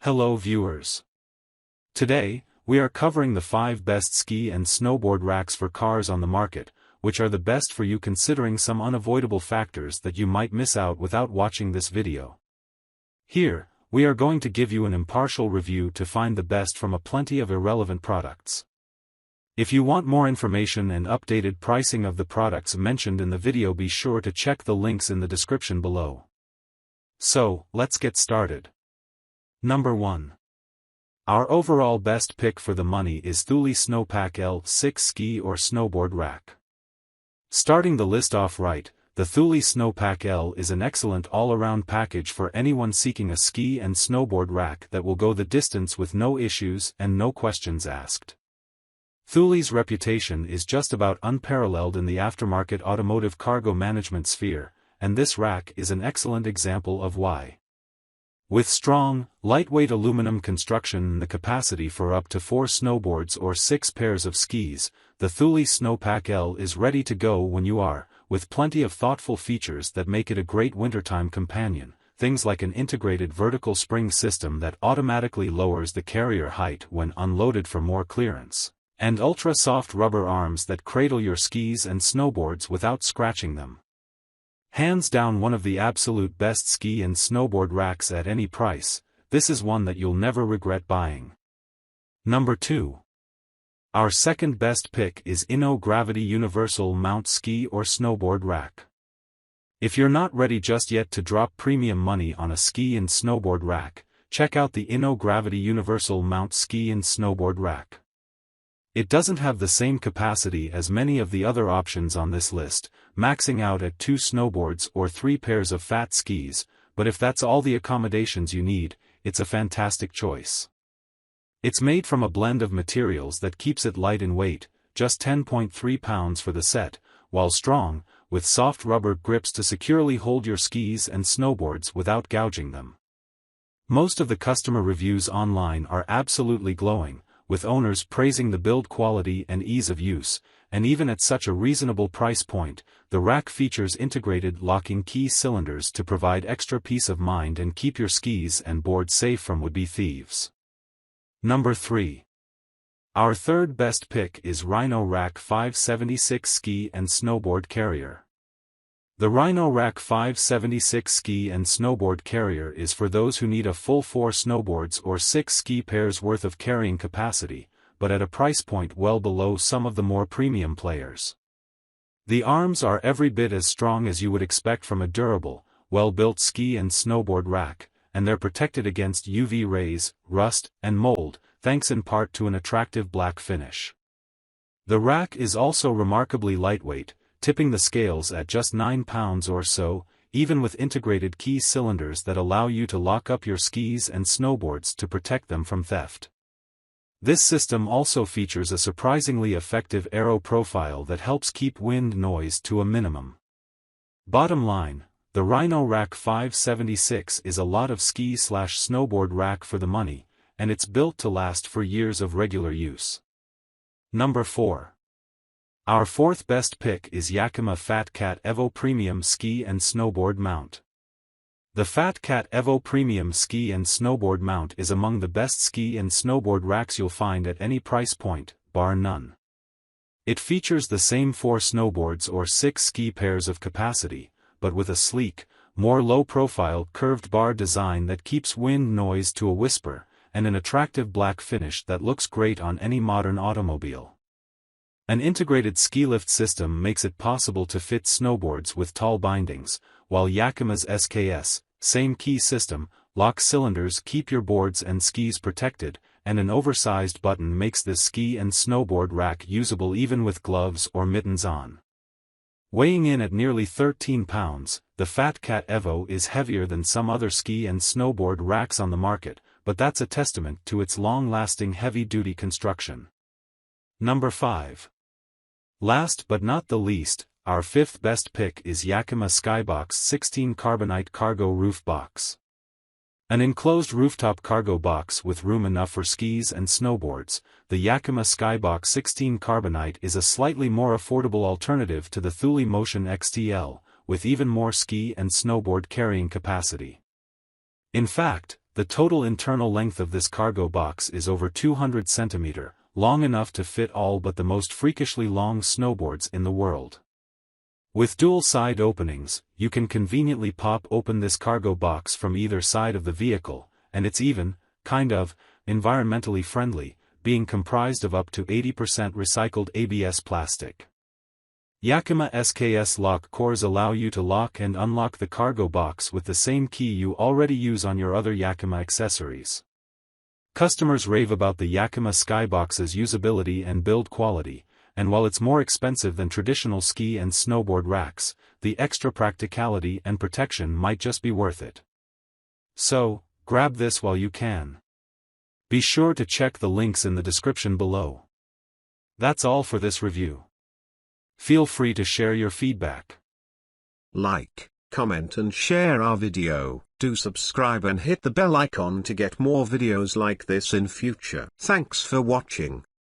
Hello viewers. Today, we are covering the 5 best ski and snowboard racks for cars on the market, which are the best for you considering some unavoidable factors that you might miss out without watching this video. Here, we are going to give you an impartial review to find the best from a plenty of irrelevant products. If you want more information and updated pricing of the products mentioned in the video, be sure to check the links in the description below. So, let's get started. Number 1. Our overall best pick for the money is Thule SnowPack L 6 Ski or Snowboard Rack. Starting the list off right, the Thule SnowPack L is an excellent all-around package for anyone seeking a ski and snowboard rack that will go the distance with no issues and no questions asked. Thule's reputation is just about unparalleled in the aftermarket automotive cargo management sphere, and this rack is an excellent example of why. With strong, lightweight aluminum construction and the capacity for up to 4 snowboards or 6 pairs of skis, the Thule SnowPack L is ready to go when you are, with plenty of thoughtful features that make it a great wintertime companion, things like an integrated vertical spring system that automatically lowers the carrier height when unloaded for more clearance, and ultra-soft rubber arms that cradle your skis and snowboards without scratching them. Hands down one of the absolute best ski and snowboard racks at any price, this is one that you'll never regret buying. Number 2. Our second best pick is Inno Gravity Universal Mount Ski or Snowboard Rack. If you're not ready just yet to drop premium money on a ski and snowboard rack, check out the Inno Gravity Universal Mount Ski and Snowboard Rack. It doesn't have the same capacity as many of the other options on this list, maxing out at 2 snowboards or 3 pairs of fat skis, but if that's all the accommodations you need, it's a fantastic choice. It's made from a blend of materials that keeps it light in weight, just 10.3 pounds for the set, while strong, with soft rubber grips to securely hold your skis and snowboards without gouging them. Most of the customer reviews online are absolutely glowing, with owners praising the build quality and ease of use, and even at such a reasonable price point, the rack features integrated locking key cylinders to provide extra peace of mind and keep your skis and boards safe from would-be thieves. Number 3. Our third best pick is Rhino-Rack 576 Ski and Snowboard Carrier. The Rhino-Rack 576 Ski and Snowboard Carrier is for those who need a full 4 snowboards or 6 ski pairs worth of carrying capacity, but at a price point well below some of the more premium players. The arms are every bit as strong as you would expect from a durable, well-built ski and snowboard rack, and they're protected against UV rays, rust, and mold, thanks in part to an attractive black finish. The rack is also remarkably lightweight, tipping the scales at just 9 pounds or so, even with integrated key cylinders that allow you to lock up your skis and snowboards to protect them from theft. This system also features a surprisingly effective aero profile that helps keep wind noise to a minimum. Bottom line, the Rhino-Rack 576 is a lot of ski/snowboard rack for the money, and it's built to last for years of regular use. Number 4. Our fourth best pick is YAKIMA FatCat Evo Premium Ski and Snowboard Mount. The FatCat Evo Premium Ski and Snowboard Mount is among the best ski and snowboard racks you'll find at any price point, bar none. It features the same 4 snowboards or 6 ski pairs of capacity, but with a sleek, more low-profile curved bar design that keeps wind noise to a whisper, and an attractive black finish that looks great on any modern automobile. An integrated ski lift system makes it possible to fit snowboards with tall bindings, while YAKIMA's SKS, same key system, lock cylinders keep your boards and skis protected, and an oversized button makes this ski and snowboard rack usable even with gloves or mittens on. Weighing in at nearly 13 pounds, the FatCat Evo is heavier than some other ski and snowboard racks on the market, but that's a testament to its long-lasting heavy-duty construction. Number 5. Last but not the least, our fifth best pick is YAKIMA SkyBox 16 Carbonite Cargo Roof Box. An enclosed rooftop cargo box with room enough for skis and snowboards, the YAKIMA SkyBox 16 Carbonite is a slightly more affordable alternative to the Thule Motion XTL, with even more ski and snowboard carrying capacity. In fact, The total internal length of this cargo box is over 200 cm, long enough to fit all but the most freakishly long snowboards in the world. With dual side openings, you can conveniently pop open this cargo box from either side of the vehicle, and it's even, kind of, environmentally friendly, being comprised of up to 80% recycled ABS plastic. YAKIMA SKS lock cores allow you to lock and unlock the cargo box with the same key you already use on your other YAKIMA accessories. Customers rave about the YAKIMA SkyBox's usability and build quality, and while it's more expensive than traditional ski and snowboard racks, the extra practicality and protection might just be worth it. So, grab this while you can. Be sure to check the links in the description below. That's all for this review. Feel free to share your feedback. Like, comment and share our video. Do subscribe and hit the bell icon to get more videos like this in future. Thanks for watching.